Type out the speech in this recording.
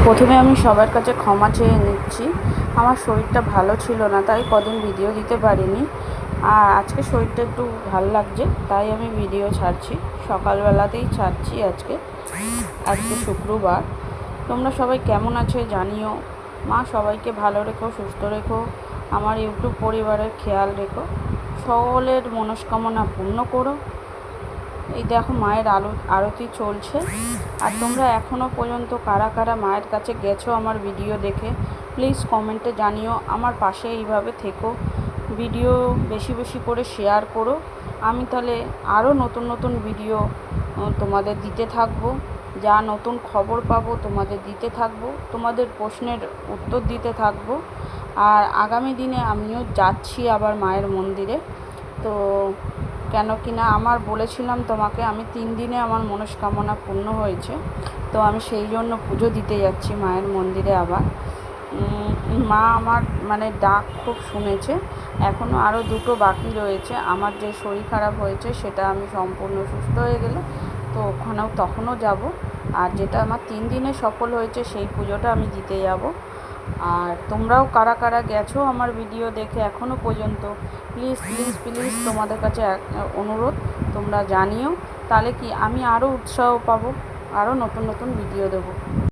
প্রথমে আমি সবার কাছে ক্ষমা চেয়ে নিচ্ছি। আমার শরীরটা ভালো ছিল না, তাই কদিন ভিডিও দিতে পারিনি। আর আজকে শরীরটা একটু ভালো লাগছে, তাই আমি ভিডিও ছাড়ছি। সকালবেলাতেই ছাড়ছি আজকে শুক্রবার। তোমরা সবাই কেমন আছো জানিও। মা সবাইকে ভালো রেখো, সুস্থ রেখো। আমার ইউটিউব পরিবারের খেয়াল রেখো। সকলের মনস্কামনা পূর্ণ করো। এই দেখো মায়ের আরতি চলছে। আর তোমরা এখনও পর্যন্ত কারা কারা মায়ের কাছে গেছো আমার ভিডিও দেখে, প্লিজ কমেন্টে জানিও। আমার পাশে এইভাবে থেকো, ভিডিও বেশি বেশি করে শেয়ার করো। আমি তাহলে আরও নতুন নতুন ভিডিও তোমাদের দিতে থাকবো। যা নতুন খবর পাবো তোমাদের দিতে থাকবো, তোমাদের প্রশ্নের উত্তর দিতে থাকবো। আর আগামী দিনে আমিও যাচ্ছি আবার মায়ের মন্দিরে। তো কেন কি না আমার বলেছিলাম তোমাকে, আমি 3 দিনে আমার মনস্কামনা পূর্ণ হয়েছে। তো আমি সেই জন্য পুজো দিতে যাচ্ছি মায়ের মন্দিরে আবার। মা আমার ডাক খুব শুনেছে। এখনও আরও 2টো বাকি রয়েছে। আমার যে শরীর খারাপ হয়েছে সেটা আমি সম্পূর্ণ সুস্থ হয়ে গেলে তো তখনও যাব। আর যেটা আমার 3 দিনে সফল হয়েছে সেই পুজোটা আমি দিতে যাব। আর তোমরাও কারা কারা গেছো আমার ভিডিও দেখে এখনও পর্যন্ত, প্লিজ প্লিজ প্লিজ তোমাদের কাছে অনুরোধ, তোমরা জানিও। তাহলে কি আমি আরও উৎসাহ পাবো, আরও নতুন নতুন ভিডিও দেবো।